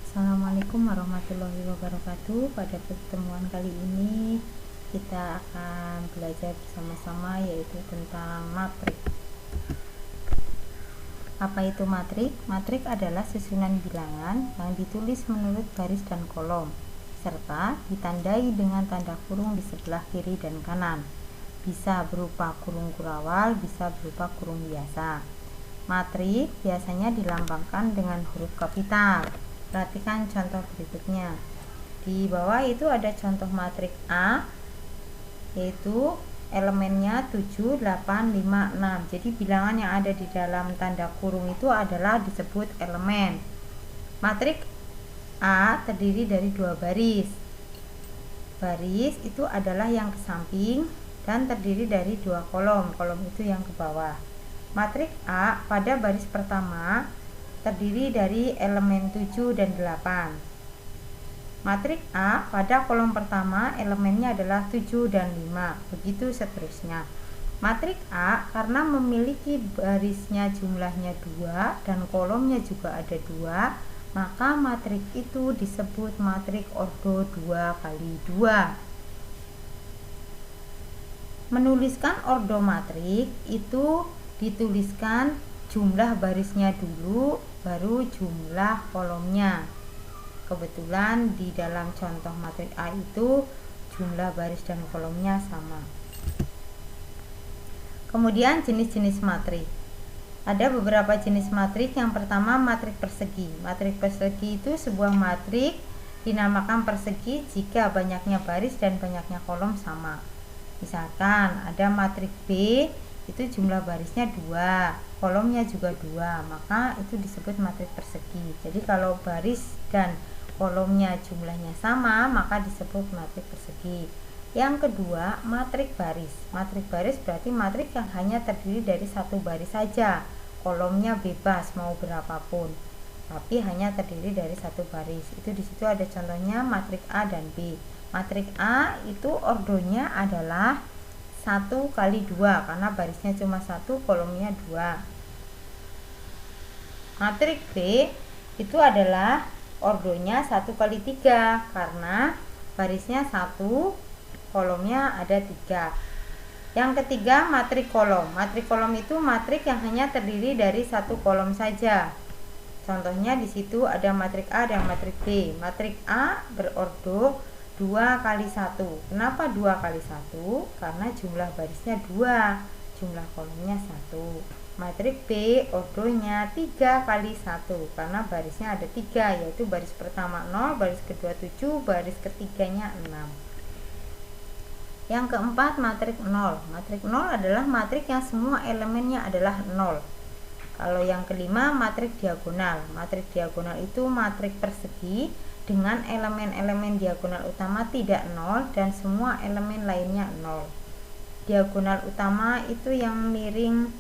Assalamualaikum warahmatullahi wabarakatuh. Pada pertemuan kali ini kita akan belajar bersama-sama yaitu tentang matrik. Apa itu matrik? Matrik adalah susunan bilangan yang ditulis menurut baris dan kolom serta ditandai dengan tanda kurung di sebelah kiri dan kanan. Bisa berupa kurung kurawal, bisa berupa kurung biasa. Matrik biasanya dilambangkan dengan huruf kapital. Perhatikan contoh berikutnya. Di bawah itu ada contoh matrik A, yaitu elemennya 7, 8, 5, 6. Jadi bilangan yang ada di dalam tanda kurung itu adalah disebut elemen. Matrik A terdiri dari dua baris. Baris itu adalah yang ke samping dan terdiri dari dua kolom. Kolom itu yang ke bawah. Matrik A pada baris pertama terdiri dari elemen 7 dan 8. Matrik A pada kolom pertama elemennya adalah 7 dan 5. Begitu seterusnya. Matrik A karena memiliki barisnya jumlahnya 2 dan kolomnya juga ada 2, maka matrik itu disebut matrik ordo 2 kali 2. Menuliskan ordo matrik itu dituliskan jumlah barisnya dulu baru jumlah kolomnya. Kebetulan di dalam contoh matrik A itu jumlah baris dan kolomnya sama. Kemudian jenis-jenis matrik. Ada beberapa jenis matrik. Yang pertama matrik persegi. Matrik persegi itu sebuah matrik dinamakan persegi jika banyaknya baris dan banyaknya kolom sama. Misalkan ada matrik B, itu jumlah barisnya 2, kolomnya juga 2, maka itu disebut matrik persegi. Jadi kalau baris dan kolomnya jumlahnya sama, maka disebut matrik persegi. Yang kedua, matrik baris. Matrik baris berarti matrik yang hanya terdiri dari satu baris saja, kolomnya bebas mau berapapun, tapi hanya terdiri dari satu baris. Itu di situ ada contohnya matrik A dan B. Matrik A itu ordonya adalah 1 kali 2 karena barisnya cuma 1, kolomnya 2. Matrik B itu adalah ordonya 1 kali 3 karena barisnya 1, kolomnya ada 3. Yang ketiga, matrik kolom. Matrik kolom itu matrik yang hanya terdiri dari satu kolom saja. Contohnya di situ ada matrik A dan matrik B. Matrik A berordo 2 kali 1. Kenapa 2 kali 1? Karena jumlah barisnya 2, jumlah kolomnya 1. Matrik B ordonya 3 kali 1 karena barisnya ada 3, yaitu baris pertama 0, baris kedua 7, baris ketiganya 6. Yang keempat, matrik 0. Matrik 0 adalah matrik yang semua elemennya adalah 0. Kalau yang kelima, matrik diagonal. Matrik diagonal itu matrik persegi dengan elemen-elemen diagonal utama tidak 0 dan semua elemen lainnya 0. Diagonal utama itu yang miring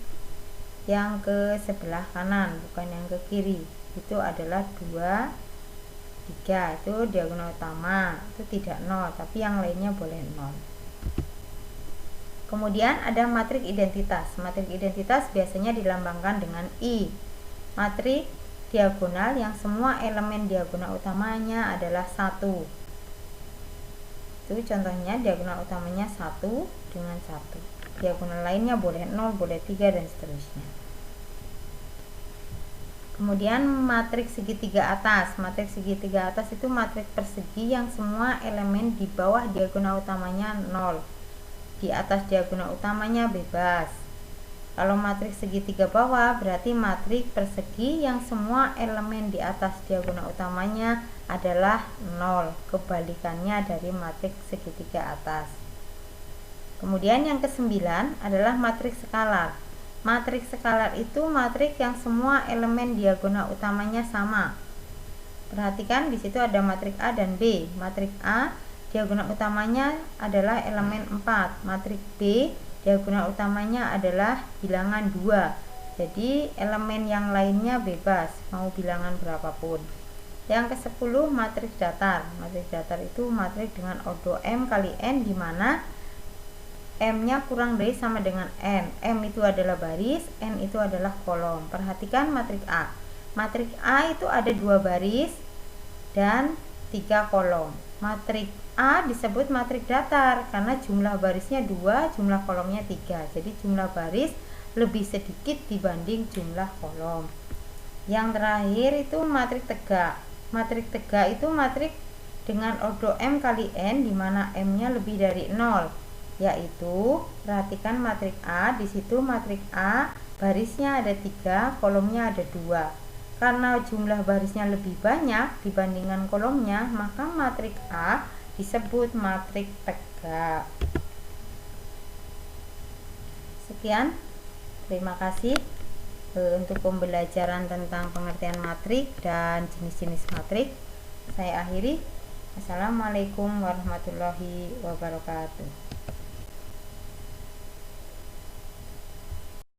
yang ke sebelah kanan, bukan yang ke kiri. Itu adalah 2, 3. Itu diagonal utama, itu tidak 0, tapi yang lainnya boleh 0. Kemudian ada matrik identitas. Matrik identitas biasanya dilambangkan dengan I. Matrik diagonal yang semua elemen diagonal utamanya adalah 1. Itu contohnya diagonal utamanya 1 dengan 1. Diagonal lainnya boleh 0, boleh 3 dan seterusnya. Kemudian matrik segitiga atas. Matrik segitiga atas itu matrik persegi yang semua elemen di bawah diagonal utamanya 0. Di atas diagonal utamanya bebas. Kalau matrik segitiga bawah berarti matrik persegi yang semua elemen di atas diagonal utamanya adalah 0, kebalikannya dari matrik segitiga atas. Kemudian yang kesembilan adalah matrik skalar. Matrik skalar itu matrik yang semua elemen diagonal utamanya sama. Perhatikan di situ ada matrik A dan B. Matrik A diagonal utamanya adalah elemen 4. Matrik B diagonal utamanya adalah bilangan 2. Jadi elemen yang lainnya bebas, mau bilangan berapapun. Yang ke-10, matrik datar. Matrik datar itu matrik dengan ordo M kali N, di mana M-nya kurang dari sama dengan N. M itu adalah baris, N itu adalah kolom. Perhatikan matrik A. Matrik A itu ada 2 baris, dan 3 kolom. Matrik A disebut matrik datar karena jumlah barisnya 2, jumlah kolomnya 3. Jadi jumlah baris lebih sedikit dibanding jumlah kolom. Yang terakhir itu matrik tegak. Matrik tegak itu matrik dengan ordo M kali N, di mana M-nya lebih dari 0. Yaitu, perhatikan matrik A, di situ matrik A barisnya ada 3, kolomnya ada 2. Karena jumlah barisnya lebih banyak dibandingkan kolomnya, maka matrik A disebut matrik tegak. Sekian, terima kasih untuk pembelajaran tentang pengertian matrik dan jenis-jenis matrik. Saya akhiri. Assalamualaikum warahmatullahi wabarakatuh.